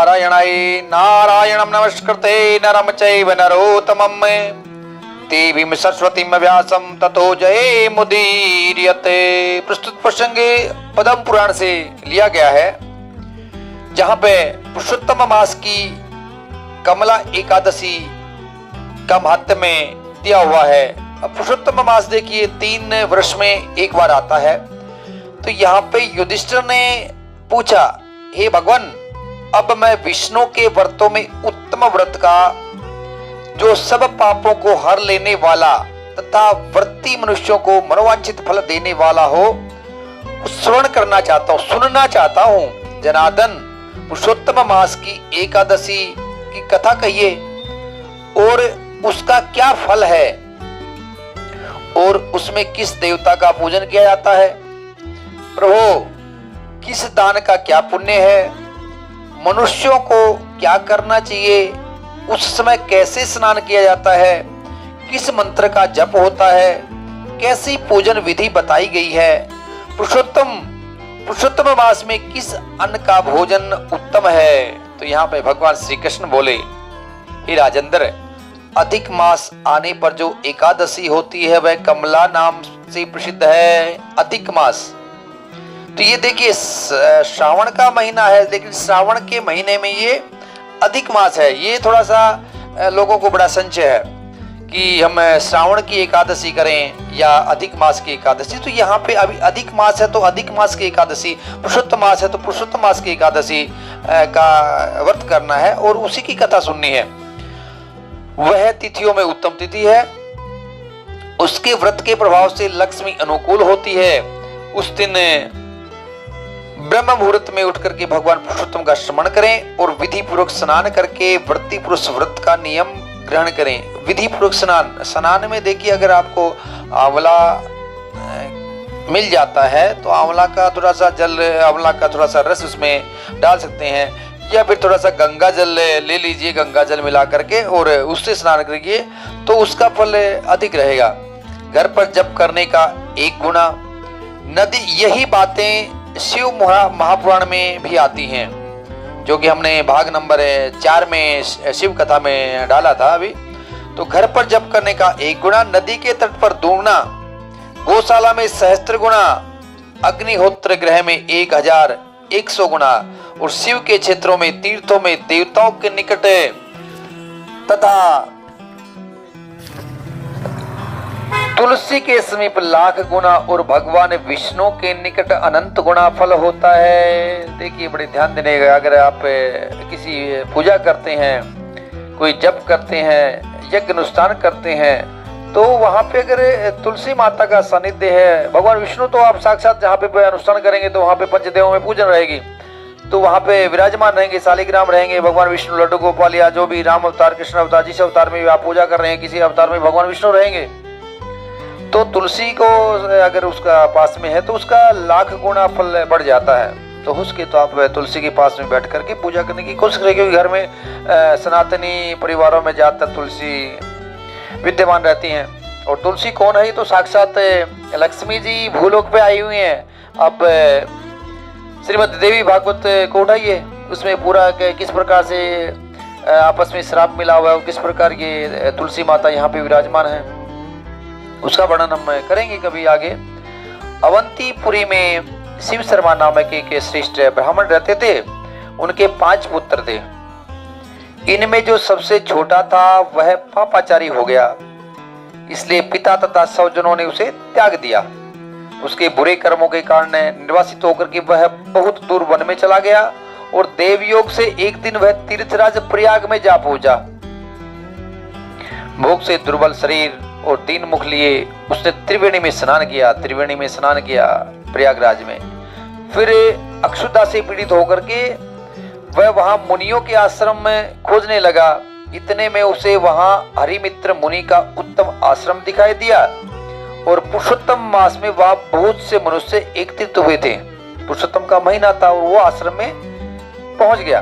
नारायणाय नारायणं नमस्कृते नरं चैव नरोत्तमं देवीं सरस्वतीं व्यासं ततो जयमुदीरयते। प्रस्तुत प्रसंग पद्म पुराण से लिया गया है, जहां पे पुरुषोत्तम मास की कमला एकादशी का महत्व में दिया हुआ है। अब पुरुषोत्तम मास देखिए 3 वर्ष में एक बार आता है। तो यहाँ पे युधिष्ठिर ने पूछा, हे भगवान, अब मैं विष्णु के व्रतों में उत्तम व्रत का, जो सब पापों को हर लेने वाला तथा व्रती मनुष्यों को मनोवांछित फल देने वाला हो, श्रवण करना चाहता हूँ, सुनना चाहता हूँ। जनार्दन, पुरुषोत्तम मास की एकादशी की कथा कहिए और उसका क्या फल है और उसमें किस देवता का पूजन किया जाता है। प्रभु, किस दान का क्या पुण्य है, मनुष्यों को क्या करना चाहिए, उस समय कैसे स्नान किया जाता है, किस मंत्र का जप होता है, कैसी पूजन विधि बताई गई है, पुरुषोत्तम मास में किस अन्न का भोजन उत्तम है। तो यहाँ पे भगवान श्री कृष्ण बोले, हे राजेंद्र, अधिक मास आने पर जो एकादशी होती है वह कमला नाम से प्रसिद्ध है। अधिक मास, तो ये देखिए श्रावण का महीना है, लेकिन श्रावण के महीने में ये अधिक मास है। ये थोड़ा सा लोगों को बड़ा संशय है कि हम श्रावण की एकादशी करें या अधिक मास की एकादशी। तो यहाँ पे अभी अधिक मास है तो अधिक मास की एकादशी, पुरुषोत्तम मास है तो पुरुषोत्तम मास की एकादशी का व्रत करना है और उसी की कथा सुननी है। वह तिथियों में उत्तम तिथि है, उसके व्रत के प्रभाव से लक्ष्मी अनुकूल होती है। उस दिन ब्रह्म मुहूर्त में उठ करके भगवान पुरुषोत्तम का स्मरण करें और विधि पूर्वक स्नान करके व्रती पुरुष व्रत का नियम ग्रहण करें। विधि पूर्वक स्नान में देखिए, अगर आपको आंवला मिल जाता है तो आंवला का थोड़ा सा जल, आंवला का थोड़ा सा रस उसमें डाल सकते हैं, या फिर थोड़ा सा गंगा जल ले लीजिए, गंगा जल मिला करके और उससे स्नान करिए तो उसका फल अधिक रहेगा। घर पर जप करने का 1 गुना। नदी, यही बातें शिव महापुराण में भी आती हैं, जो कि हमने भाग नंबर 4 में शिव कथा में डाला था अभी। तो घर पर जप करने का 1 गुना, नदी के तट पर 2 गुना, गौशाला में सहस्त्र गुना, अग्निहोत्र ग्रह में 1100 गुना और शिव के क्षेत्रों में, तीर्थों में, देवताओं के निकट तथा तुलसी के समीप 1,00,000 गुना और भगवान विष्णु के निकट अनंत गुना फल होता है। देखिए, बड़े ध्यान देने का, अगर आप किसी पूजा करते हैं, कोई जप करते हैं, यज्ञ अनुष्ठान करते हैं, तो वहां पे अगर तुलसी माता का सानिध्य है, भगवान विष्णु तो आप साक्षात जहाँ पे अनुष्ठान करेंगे तो वहां पे पंचदेवों में पूजन रहेगी, तो वहां पे विराजमान रहेंगे, शालिग्राम रहेंगे, भगवान विष्णु, लड्डू गोपाल, या जो भी राम अवतार, कृष्ण अवतार, जिस अवतार में आप पूजा कर रहे हैं, किसी अवतार में भगवान विष्णु रहेंगे। तो तुलसी को अगर उसका पास में है तो उसका 1,00,000 गुना फल बढ़ जाता है। तो उसके तो आप तुलसी के पास में बैठ करके पूजा करने की कोशिश करें, क्योंकि घर में सनातनी परिवारों में ज्यादातर तुलसी विद्यमान रहती हैं। और तुलसी कौन है? तो साक्षात लक्ष्मी जी भूलोक पे आई हुई हैं। अब श्रीमद् देवी भागवत को उठाइए, उसमें पूरा किस प्रकार से आपस में श्राप मिला हुआ है और किस प्रकार ये तुलसी माता यहाँ पे विराजमान है, उसका वर्णन हम करेंगे कभी आगे। अवंतीपुरी में शिव शर्मा नामक एक श्रेष्ठ ब्राह्मण रहते थे। उनके 5 पुत्र थे। इनमें जो सबसे छोटा था वह पापाचारी हो गया, इसलिए पिता तथा स्वजनों ने उसे त्याग दिया। उसके बुरे कर्मों के कारण निर्वासित होकर के वह बहुत दूर वन में चला गया और देवयोग से एक दिन वह तीर्थराज प्रयाग में जा पहुंचा। भूख से दुर्बल शरीर और 3 मुख लिए उसने त्रिवेणी में स्नान किया प्रयागराज में। फिर अक्षुधा से पीड़ित होकर के वह वहां मुनियों के आश्रम में खोजने लगा। इतने में उसे वहां हरिमित्र मुनि का उत्तम आश्रम दिखाई दिया और पुरुषोत्तम मास में वहां बहुत से मनुष्य एकत्रित हुए थे। पुरुषोत्तम का महीना था और वो आश्रम में पहुंच गया।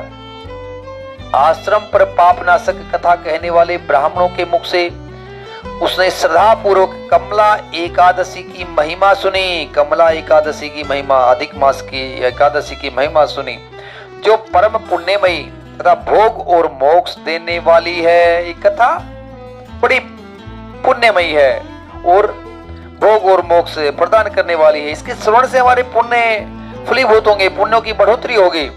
आश्रम पर पाप नाशक कथा कहने वाले ब्राह्मणों के मुख से उसने श्रद्धा पूर्वक कमला एकादशी की महिमा सुनी। कमला एकादशी की महिमा, अधिक मास की एकादशी की महिमा सुनी, जो परम पुण्यमयी तथा भोग और मोक्ष देने वाली है। ये कथा बड़ी पुण्यमयी है और भोग और मोक्ष प्रदान करने वाली है। इसके श्रवण से हमारे पुण्य फलीभूत होंगे, पुण्यों की बढ़ोतरी होगी।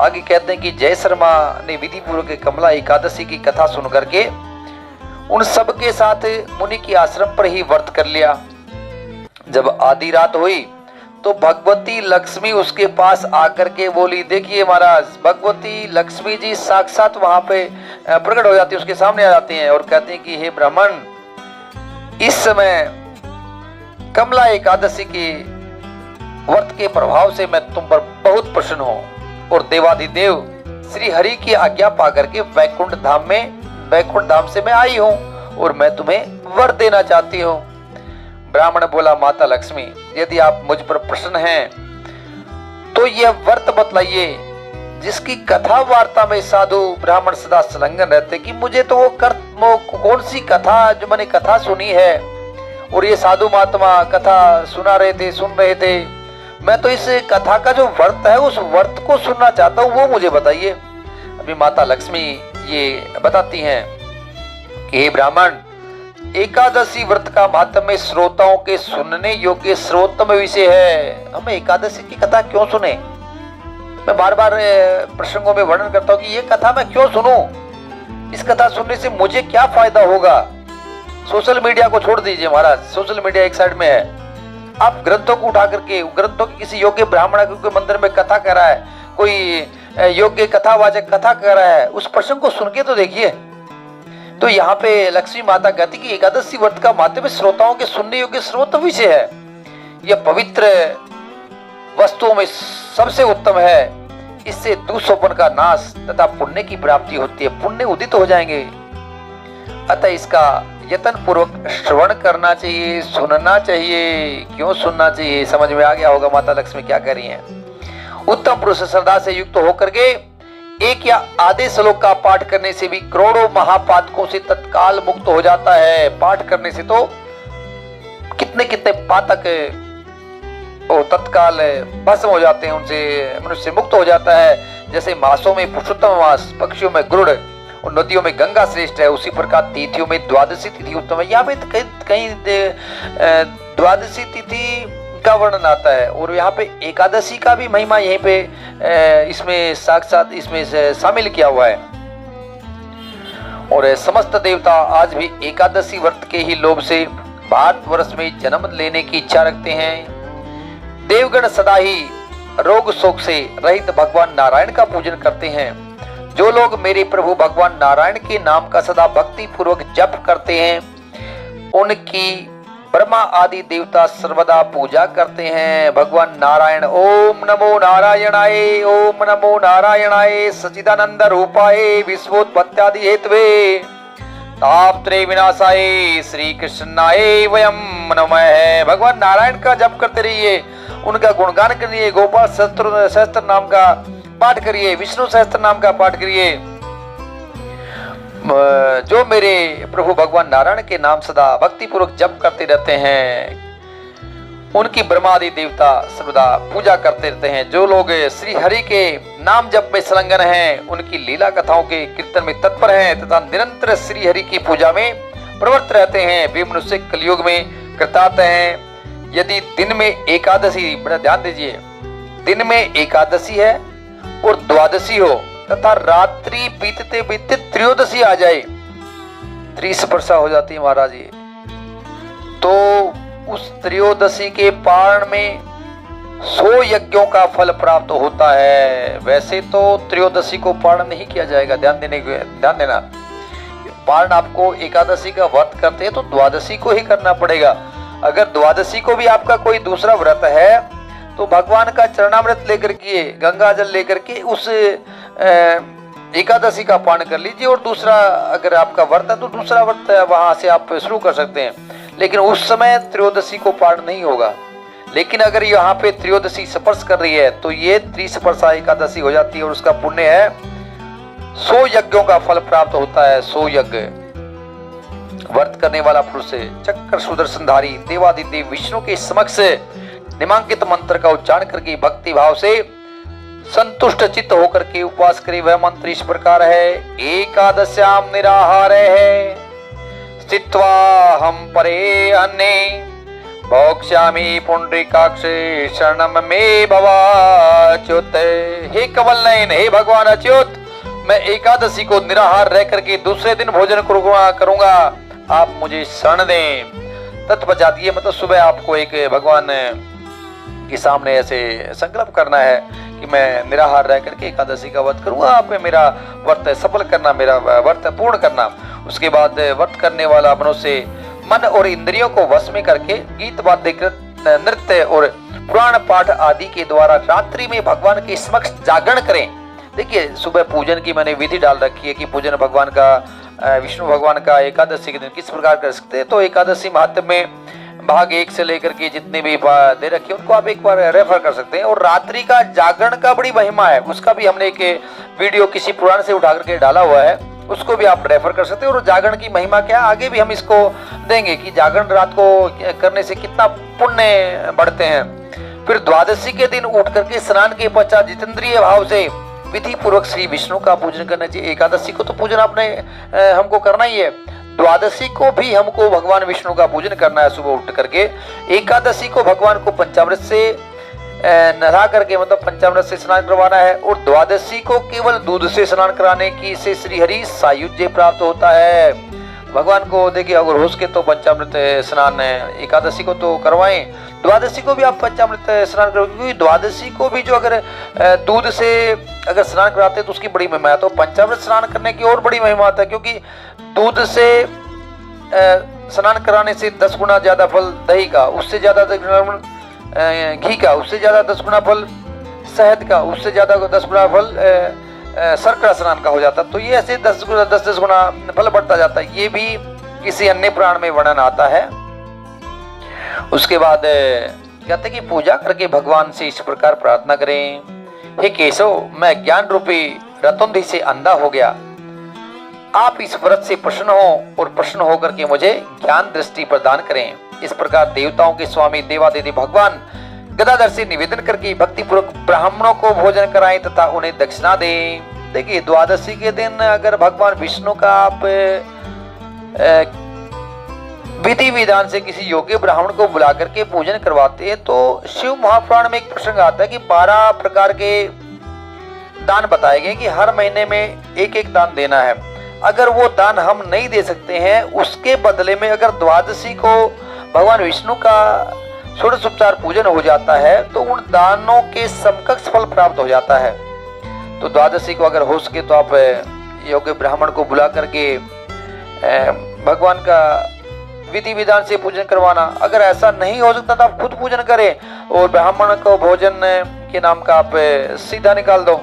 आगे कहते हैं कि जय शर्मा ने विधि पूर्वक कमला एकादशी की कथा सुन करके उन सब के साथ मुनि की आश्रम पर ही व्रत कर लिया। जब आधी रात हुई तो भगवती लक्ष्मी उसके पास आकर के बोली, देखिए महाराज, भगवती लक्ष्मी जी साक्षात वहां पे प्रकट हो जाती है, उसके सामने आ जाती हैं और कहती हैं कि हे ब्राह्मण, इस समय कमला एकादशी के व्रत के प्रभाव से मैं तुम पर बहुत प्रसन्न हूं और देवाधिदेव श्री हरि की आज्ञा पाकर के वैकुंठ धाम से मैं आई हूं और मैं तुम्हें वर देना चाहती हूं। ब्राह्मण बोला, माता लक्ष्मी, यदि आप मुझ पर प्रसन्न हैं तो यह व्रत बतलाइए जिसकी कथा वार्ता में साधु ब्राह्मण सदा संलग्न रहते कि मुझे तो वो कौन सी कथा जो मैंने कथा सुनी है और ये साधु महात्मा कथा सुन रहे थे, मैं तो इस कथा का जो व्रत है उस व्रत को सुनना चाहता हूँ, वो मुझे बताइए। अभी माता लक्ष्मी ये बताती हैं कि हे ब्राह्मण, एकादशी व्रत का महात्म्य श्रोताओं के सुनने योग्य श्रोतम विषय है। हम एकादशी की कथा क्यों सुने? मैं बार बार प्रसंगों में वर्णन करता हूँ कि ये कथा मैं क्यों सुनूं, इस कथा सुनने से मुझे क्या फायदा होगा। सोशल मीडिया को छोड़ दीजिए महाराज, सोशल मीडिया एक साइड में है, आप ग्रंथों को उठा करके, ग्रंथों की किसी योग्य ब्राह्मण के मंदिर में कथा कर रहा है, कोई योग्य कथावाचक कथा कर रहा है, उस प्रसंग को सुन के तो देखिए। तो यहाँ पे लक्ष्मी माता कहती कि एकादशी व्रत का माध्यम श्रोताओं के सुनने योग्य स्रोत विषय है। यह पवित्र वस्तुओं में सबसे उत्तम है, इससे दुष्सोपन का नाश तथा पुण्य की प्राप्ति होती है, पुण्य उदित हो जाएंगे। अतः इसका यत्न पूर्वक श्रवण करना चाहिए, सुनना चाहिए। क्यों सुनना चाहिए, समझ में आ गया होगा माता लक्ष्मी क्या कह रही हैं। उत्तम पुरुष श्रद्धा से युक्त होकर के एक या आधे श्लोक का पाठ करने से भी करोड़ों महापातकों से तत्काल मुक्त हो जाता है। पाठ करने से तो कितने कितने पातक तत्काल भस्म हो जाते हैं, उनसे मनुष्य मुक्त हो जाता है। जैसे मासों में पुरुषोत्तम मास, पक्षियों में गरुड़ और नदियों में गंगा श्रेष्ठ है, उसी प्रकार तिथियों में द्वादशी तिथि उत्तम है। यहाँ पे कहीं द्वादशी तिथि का वर्णन आता है और यहाँ पे एकादशी का भी महिमा यहीं पे इसमें साक्षात इसमें शामिल किया हुआ है। और समस्त देवता आज भी एकादशी व्रत के ही लोभ से भारतवर्ष में जन्म लेने की इच्छा रखते हैं। देवगण सदा ही रोग शोक से रहित भगवान नारायण का पूजन करते हैं। जो लोग मेरे प्रभु भगवान नारायण के नाम का सदा भक्ति पूर्वक जप करते हैं उनकी ब्रह्मा आदि देवता सर्वदा पूजा करते हैं। भगवान नारायण ओम नमो नारायणाय, ओम नमो नारायणाय सच्चिदानंद रूपाय विश्वोत्पत्त्यादि हेतवे तापत्रय विनाशाय श्री कृष्णाय वयम नमः। भगवान नारायण का जप करते रहिए, उनका गुणगान करिए, गोपाल सहस्त्र नाम का पाठ करिए, विष्णु सहस्त्र नाम का पाठ करिए। जो मेरे प्रभु भगवान नारायण के नाम सदा भक्ति पूर्वक जप करते रहते हैं उनकी ब्रह्मादि देवता सर्वदा पूजा करते रहते हैं। जो लोग श्री हरि के नाम जप में संलग्न हैं, उनकी लीला कथाओं के कीर्तन में तत्पर हैं तथा निरंतर श्री हरि की पूजा में प्रवृत्त रहते हैं, वे मनुष्य कलयुग में कृतार्थ हैं। यदि दिन में एकादशी, बड़ा ध्यान दीजिए, दिन में एकादशी है और द्वादशी हो तथा रात्रि बीतते बीतते त्रयोदशी आ जाए, त्रिस्पर्शा हो जाती है महाराज ये, तो उस त्रयोदशी के पारण में 100 यज्ञों का फल प्राप्त होता है। वैसे तो त्रयोदशी को पारण नहीं किया जाएगा, ध्यान देना। पारण आपको एकादशी का व्रत करते हैं तो द्वादशी को ही करना पड़ेगा। अगर द्वादशी को भी आपका कोई दूसरा व्रत है तो भगवान का चरणामृत लेकर के, गंगा जल लेकर के उस एकादशी का पान कर लीजिए और दूसरा अगर आपका व्रत है तो दूसरा व्रत वहां से आप शुरू कर सकते हैं, लेकिन उस समय त्रयोदशी को पारण नहीं होगा। लेकिन अगर यहाँ पे त्रयोदशी स्पर्श कर रही है तो ये त्रिस्पर्शा एकादशी हो जाती है और उसका पुण्य है 100 यज्ञों का फल प्राप्त होता है। 100 यज्ञ व्रत करने वाला पुरुष चक्र सुदर्शनधारी देवादिदेव विष्णु के समक्ष निमांकित मंत्र का उच्चारण करके भक्ति भाव से संतुष्ट चित्त होकर के उपवास करे। वह मंत्र इस प्रकार है, एकादश्याम निराहार है स्थित्वा हम परे अन्ने भोक्ष्यामि पुंडरीकाक्षे शरणम में भवाच्युत। हे कमल नयन, हे भगवान अच्युत, मैं एकादशी को निराहार रह करके दूसरे दिन भोजन करूंगा, आप मुझे शरण दें। तत्पश्चात ये मतलब सुबह आपको एक भगवान के सामने ऐसे संकल्प करना है कि मैं निराहार रह करके एकादशी का व्रत करूंगा, आप में मेरा व्रत सफल करना, मेरा व्रत पूर्ण करना। उसके बाद व्रत करने वाला मनुष्य मन और इंद्रियों को वश में करके गीत वाद्य नृत्य और पुराण पाठ आदि के द्वारा रात्रि में भगवान के समक्ष जागरण करें। देखिए सुबह पूजन की मैंने विधि डाल रखी है कि पूजन भगवान का, विष्णु भगवान का एकादशी के दिन किस प्रकार कर सकते हैं। तो एकादशी महात्म्य में भाग 1 से लेकर के जितने भी दे रखे उनको आप एक बार रेफर कर सकते हैं। और रात्रि का जागरण का बड़ी महिमा है, उसका भी हमने एक वीडियो किसी पुराण से उठा करके डाला हुआ है, उसको भी आप रेफर कर सकते हैं। और जागरण की महिमा क्या, आगे भी हम इसको देंगे कि जागरण रात को करने से कितना पुण्य बढ़ते हैं। फिर द्वादशी के दिन उठ करके स्नान के पश्चात जितेंद्रिय भाव से विधि पूर्वक श्री विष्णु का पूजन करना चाहिए। एकादशी को तो पूजन आपने हमको करना ही है, द्वादशी को भी हमको भगवान विष्णु का पूजन करना है सुबह उठ करके। एकादशी को भगवान को पंचामृत से नहा करके मतलब पंचामृत से स्नान करवाना है। और द्वादशी को केवल दूध से स्नान कराने की से श्री हरि सायुज्य प्राप्त होता है। भगवान को देखिए अगर हो सके तो पंचामृत स्नान एकादशी को तो करवाएं, द्वादशी को भी आप पंचामृत स्नान करो, क्योंकि द्वादशी को भी जो अगर दूध से अगर स्नान कराते हैं तो उसकी बड़ी महिमा है। तो पंचामृत स्नान करने की और बड़ी महिमा आता है, क्योंकि दूध से स्नान कराने से 10 गुना ज्यादा फल दही का, उससे ज्यादा घी का, उससे ज्यादा 10 गुना फल शहद का, उससे ज्यादा 10 गुना फल शर्करा स्नान का हो जाता। तो ये ऐसे 10 गुना फल बढ़ता जाता है। ये भी किसी अन्य पुराण में वर्णन आता है। उसके बाद कहते हैं कि पूजा करके भगवान से इस प्रकार प्रार्थना करें, हे केशव, मैं ज्ञान रूपी रतुंधी से अंधा हो गया, आप इस व्रत से प्रसन्न हो और प्रसन्न होकर के मुझे ज्ञान दृष्टि प्रदान करें। इस प्रकार देवताओं के स्वामी देवादिदेव भगवान गदाधर से निवेदन करके भक्ति पूर्वक ब्राह्मणों को भोजन कराएं तथा उन्हें दक्षिणा दें। देखिए द्वादशी के दिन अगर भगवान विष्णु का आप विधि विधान से किसी योग्य ब्राह्मण को बुला करके पूजन करवाते हैं तो शिव महापुराण में एक प्रसंग आता है कि 12 प्रकार के दान बताए गए कि हर महीने में एक एक दान देना है। अगर वो दान हम नहीं दे सकते हैं, उसके बदले में अगर द्वादशी को भगवान विष्णु का षोडशोपचार पूजन हो जाता है तो उन दानों के समकक्ष फल प्राप्त हो जाता है। तो द्वादशी को अगर हो सके तो आप योग्य ब्राह्मण को बुला करके भगवान का विधि विधान से पूजन करवाना। अगर ऐसा नहीं हो सकता तो आप खुद पूजन करें और ब्राह्मण को भोजन के नाम का आप सीधा निकाल दो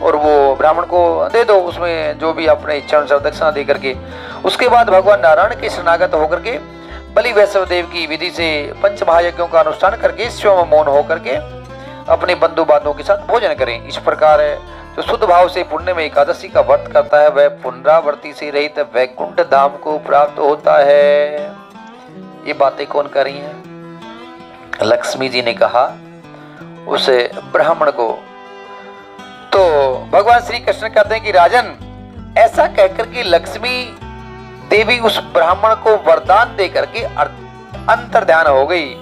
और वो ब्राह्मण को दे दो, उसमें जो भी अपने इच्छा अनुसार दक्षिणा दे करके। उसके बाद भगवान नारायण के शरणागत होकर के बलि वैष्णव देव की विधि से पंच महायज्ञों का अनुष्ठान करके स्वयं मौन होकर के अपने बंधु बांधवों के साथ भोजन करें। इस प्रकार जो शुद्ध भाव से पुण्य में एकादशी का व्रत करता है वह पुनरावृत्ति से रहित वैकुंठ धाम को प्राप्त होता है। ये बातें कौन कर रही हैं? लक्ष्मी जी ने कहा उस ब्राह्मण को। तो भगवान श्री कृष्ण कहते हैं कि राजन, ऐसा कहकर के लक्ष्मी देवी उस ब्राह्मण को वरदान दे करके अंतर्ध्यान हो गई।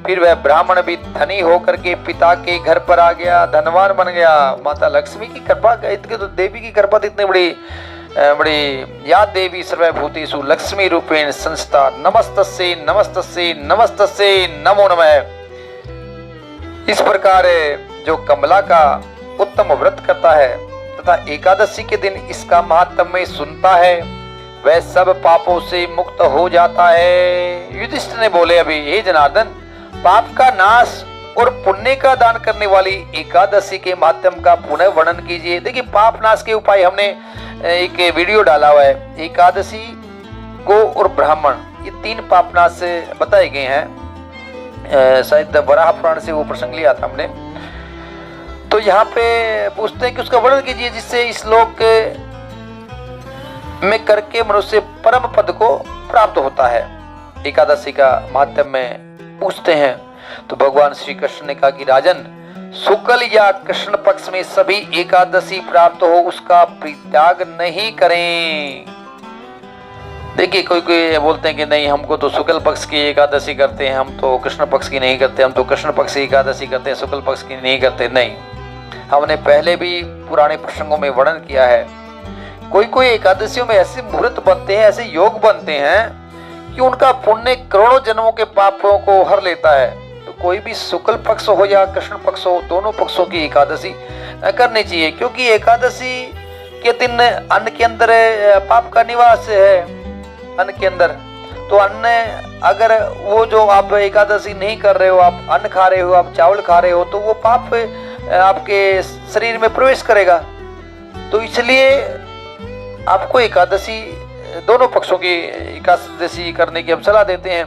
फिर वह ब्राह्मण भी धनी होकर के पिता के घर पर आ गया, धनवान बन गया। माता लक्ष्मी की कृपा, इतनी तो देवी की कृपा तो इतनी बड़ी या देवी सर्वभूतेषु लक्ष्मी रूपेण संस्था नमस्तस्यै नमस्तस्यै नमस्तस्यै नमो नमः। इस प्रकार जो कमला का उत्तम व्रत करता है तथा एकादशी के दिन इसका महात्म्य सुनता है वह सब पापों से मुक्त हो जाता है। युधिष्ठिर ने बोले अभी, हे जनार्दन, पाप का नाश और पुण्य का दान करने वाली एकादशी के माध्यम का पुनः वर्णन कीजिए। देखिए पाप नाश के उपाय हमने एक वीडियो डाला हुआ है। एकादशी, गो और ब्राह्मण, ये 3 पाप नाश बताए गए हैं। शायद वराह पुराण से वो प्रसंग लिया था हमने। तो यहाँ पे पूछते हैं कि उसका वर्णन कीजिए जिससे इस लोक में करके मनुष्य परम पद को प्राप्त होता है। एकादशी का महात्म्य में पूछते हैं तो भगवान श्री कृष्ण ने कहा कि राजन, शुक्ल या कृष्ण पक्ष में सभी एकादशी प्राप्त हो उसका परित्याग नहीं करें। देखिए कोई कोई बोलते हैं कि नहीं हमको तो शुक्ल पक्ष की एकादशी करते हैं, हम तो कृष्ण पक्ष की नहीं करते, हम तो कृष्ण पक्ष की एकादशी करते हैं, शुक्ल पक्ष की नहीं करते। नहीं, हमने पहले भी पुराने प्रसंगों में वर्णन किया है। कोई कोई एकादशियों में ऐसे मुहूर्त बनते हैं, ऐसे योग बनते हैं कि उनका पुण्य करोड़ों जन्मों के पापों को हर लेता है। तो कोई भी शुक्ल पक्ष हो या कृष्ण पक्ष हो, दोनों पक्षों की एकादशी करनी चाहिए, क्योंकि एकादशी के दिन अन्न के अंदर पाप का निवास है। अन्न के अंदर तो अन्न, अगर वो जो आप एकादशी नहीं कर रहे हो, आप अन्न खा रहे हो, आप चावल खा रहे हो, तो वो पाप आपके शरीर में प्रवेश करेगा। तो इसलिए आपको एकादशी, दोनों पक्षों की एकादशी करने की हम सलाह देते हैं,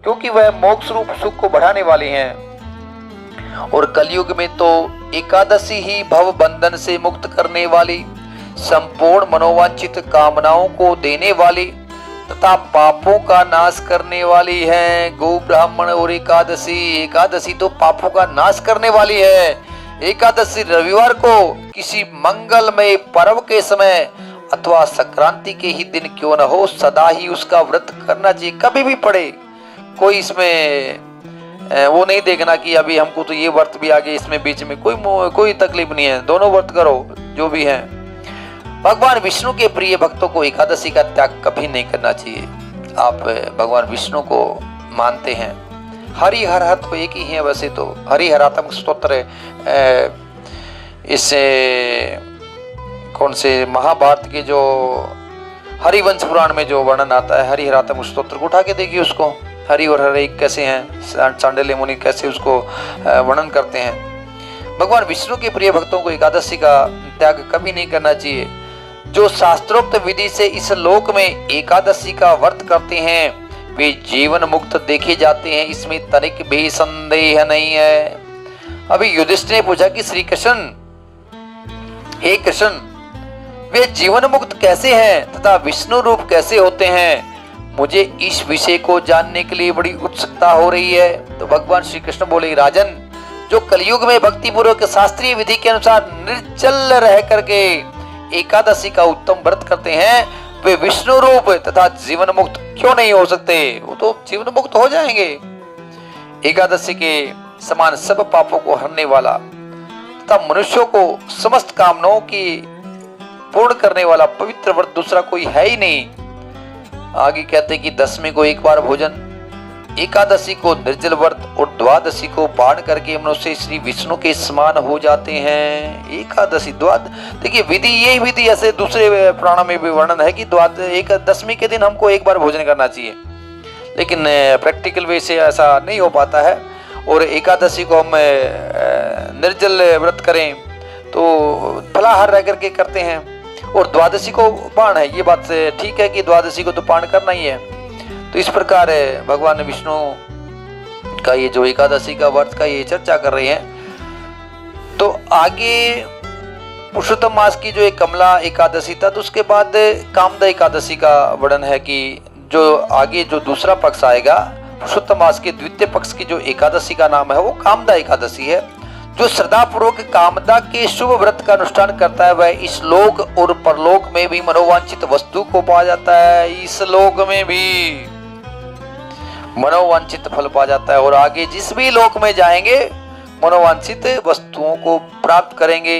क्योंकि वह मोक्ष रूप सुख को बढ़ाने वाली हैं। और कलयुग में तो एकादशी ही भव बंधन से मुक्त करने वाली, संपूर्ण मनोवांछित कामनाओं को देने वाली तथा पापों का नाश करने वाली है। गो ब्राह्मण और एकादशी, एकादशी तो पापों का नाश करने वाली है। एकादशी रविवार को किसी मंगलमय पर्व के समय अथवा संक्रांति के ही दिन क्यों न हो, सदा ही उसका व्रत करना चाहिए, कभी भी पड़े। कोई इसमें वो नहीं देखना कि अभी हमको तो ये व्रत भी आ गए, इसमें बीच में कोई तकलीफ नहीं है, दोनों व्रत करो जो भी है। भगवान विष्णु के प्रिय भक्तों को एकादशी का त्याग कभी नहीं करना चाहिए। आप भगवान विष्णु को मानते हैं, हरि हर हर तो एक ही है। वैसे तो हरिहरात्मक स्तोत्र इससे कौन से महाभारत के जो हरिवंश पुराण में जो वर्णन आता है, हरिहरात्मक स्तोत्र को उठा के देखिए, उसको हरि और हर एक कैसे हैं, चांडिल्य मुनि कैसे उसको वर्णन करते हैं। भगवान विष्णु के प्रिय भक्तों को एकादशी का त्याग कभी नहीं करना चाहिए। जो शास्त्रोक्त विधि से इस लोक में एकादशी का व्रत करते हैं वे जीवन मुक्त देखे जाते हैं, इसमें तनिक भी संदेह नहीं है। अभी युधिष्ठिर ने पूछा कि श्री कृष्ण, हे कृष्ण, वे जीवन मुक्त कैसे हैं तथा विष्णु रूप कैसे होते हैं? मुझे इस विषय को जानने के लिए बड़ी उत्सुकता हो रही है। तो भगवान श्री कृष्ण बोले, राजन, जो कलयुग में भक्ति पूर्वक शास्त्रीय विधि के अनुसार निर्जल रह करके एकादशी का उत्तम व्रत करते हैं, वे विष्णु रूप तथा जीवन मुक्त क्यों नहीं हो सकते? वो तो जीवन मुक्त हो जाएंगे। एकादशी के समान सब पापों को हरने वाला तथा मनुष्यों को समस्त कामनाओं की पूर्ण करने वाला पवित्र व्रत दूसरा कोई है ही नहीं। आगे कहते कि 10वें को एक बार भोजन, एकादशी को निर्जल व्रत और द्वादशी को पान करके मनुष्य श्री विष्णु के समान हो जाते हैं। एकादशी देखिए विधि, यही विधि ऐसे दूसरे पुराणों में भी वर्णन है कि दशमी के दिन हमको एक बार भोजन करना चाहिए, लेकिन प्रैक्टिकल वे से ऐसा नहीं हो पाता है। और एकादशी को हम निर्जल व्रत करें तो फलाहार रह करके करते हैं, और द्वादशी को पान है। ये बात ठीक है कि द्वादशी को तो पान करना ही है। तो इस प्रकार भगवान विष्णु का ये जो एकादशी का व्रत का ये चर्चा कर रहे हैं। तो आगे पुरुषोत्तम मास की जो एक कमला एकादशी था, तो उसके बाद कामदा एकादशी का वर्णन है कि जो आगे जो दूसरा पक्ष आएगा, पुरुषोत्तम मास के द्वितीय पक्ष की जो एकादशी का नाम है वो कामदा एकादशी है। जो श्रद्धा पूर्वक कामदा के शुभ व्रत का अनुष्ठान करता है वह इस लोक और परलोक में भी मनोवांछित वस्तु को पा जाता है। इस लोक में भी मनोवांछित फल पा जाता है, और आगे जिस भी लोक में जाएंगे मनोवांछित वस्तुओं को प्राप्त करेंगे।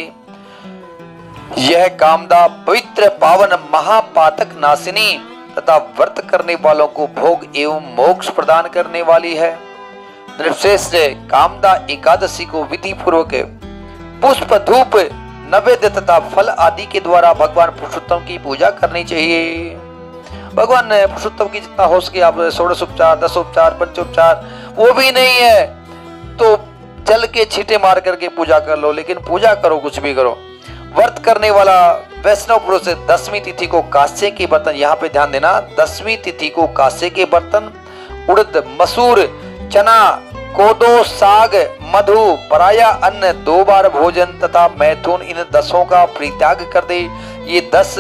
यह कामदा पवित्र पावन महापातक नाशिनी तथा व्रत करने वालों को भोग एवं मोक्ष प्रदान करने वाली है। नृश्रेष्ठ कामदा एकादशी को विधि पूर्वक पुष्प, धूप, नैवेद्य तथा फल आदि के द्वारा भगवान पुरुषोत्तम की पूजा करनी चाहिए। भगवान पुरुषोत्तम की जितना हो सके आप षोडशोपचार, दशोपचार, पंचोपचार वो भी नहीं है तो जल के छींटे मार करके पूजा कर लो, लेकिन पूजा करो, कुछ भी करो। व्रत करने वाला वैष्णव पुरुष 10वीं तिथि को कांसे के बर्तन, यहाँ पे ध्यान देना, 10वीं तिथि को कांसे के बर्तन, उड़द, मसूर, चना, कोदो, साग, मधु, पराया अन्न, 2 बार भोजन तथा मैथुन, इन 10 का परित्याग कर दे। ये 10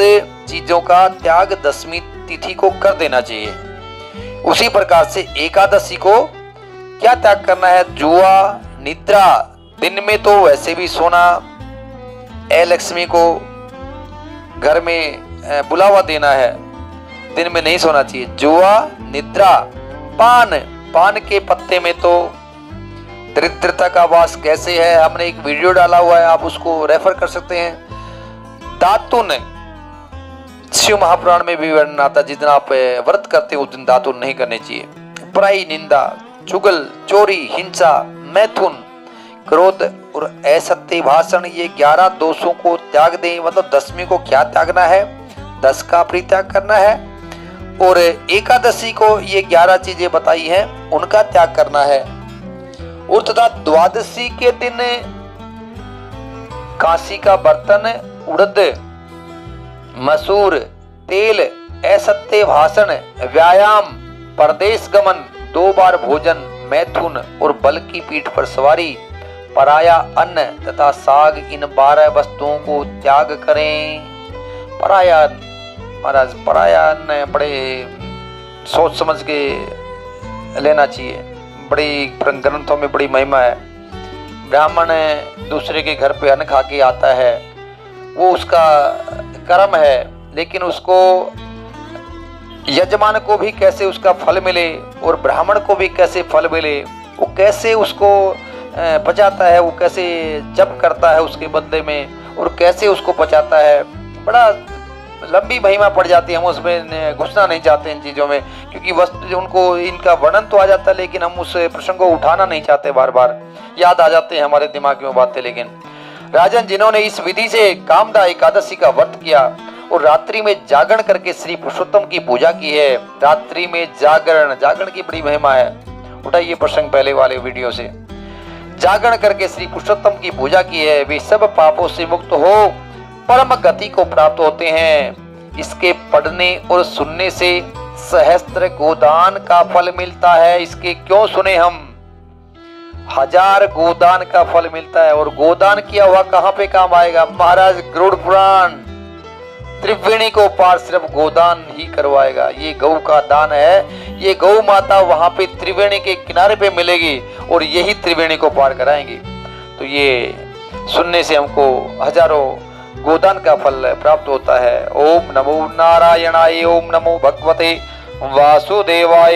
चीजों का त्याग 10वीं तिथि को कर देना चाहिए। उसी प्रकार से एकादशी को क्या त्याग करना है? जुआ, निद्रा, दिन में तो वैसे भी सोना लक्ष्मी को घर में बुलावा देना है, दिन में नहीं सोना चाहिए। जुआ, निद्रा, पान के पत्ते में तो दरिद्रता का वास कैसे है, हमने एक वीडियो डाला हुआ है, आप उसको रेफर कर सकते हैं। दातुन, शिव महापुराण में भी वर्णन आता है, जिस दिन आप व्रत करते हो उस दिन दातुन नहीं करने चाहिए। पराई निंदा, चुगल, चोरी, हिंसा, मैथुन, क्रोध और असत्य भाषण, ये 11 दोषों को त्याग दें। मतलब 10वीं को क्या त्यागना है, 10 का परित्याग करना है, और एकादशी को ये 11 चीजें बताई हैं उनका त्याग करना है। और तथा द्वादशी के दिन कांसी का बर्तन, उड़द, मसूर, तेल, असत्य भाषण, व्यायाम, परदेश गमन, 2 बार भोजन, मैथुन और बल की पीठ पर सवारी, पराया अन्न तथा साग, इन 12 वस्तुओं को त्याग करें। पराया महाराज, पराया अन्न बड़े सोच समझ के लेना चाहिए, बड़ी ग्रंथों में बड़ी महिमा है। ब्राह्मण दूसरे के घर पे अन्न खा के आता है, वो उसका कर्म है, लेकिन उसको यजमान को भी कैसे उसका फल मिले और ब्राह्मण को भी कैसे फल मिले, वो कैसे उसको पचाता है, वो कैसे जप करता है उसके बदले में और कैसे उसको पचाता है, बड़ा लंबी महिमा पड़ जाती है। हम उसमें घुसना नहीं चाहते इन चीज़ों में, क्योंकि वस्तु उनको इनका वर्णन तो आ जाता है, लेकिन हम उस प्रसंग को उठाना नहीं चाहते, बार बार याद आ जाते हैं हमारे दिमाग में बातें। लेकिन राजन, जिन्होंने इस विधि से कामदा एकादशी का व्रत किया और रात्रि में जागरण करके श्री पुरुषोत्तम की पूजा की है, रात्रि में जागरण की बड़ी महिमा है, उठाइए प्रसंग पहले वाले वीडियो से। जागरण करके श्री पुरुषोत्तम की पूजा की है, वे सब पापों से मुक्त हो परम गति को प्राप्त होते हैं। इसके पढ़ने और सुनने से सहस्त्र गोदान का फल मिलता है। इसके क्यों सुने हम, 1000 गोदान का फल मिलता है। और गोदान किया हुआ कहां पे काम आएगा महाराज, गरुड़ पुराण, त्रिवेणी को पार सिर्फ गोदान ही करवाएगा। ये गौ का दान है, ये गौ माता वहां पे त्रिवेणी के किनारे पे मिलेगी और यही त्रिवेणी को पार कराएंगी। तो ये सुनने से हमको हजारों गोदान का फल प्राप्त होता है। ओम नमो नारायणाय, ओम नमो भगवते वासुदेवाय।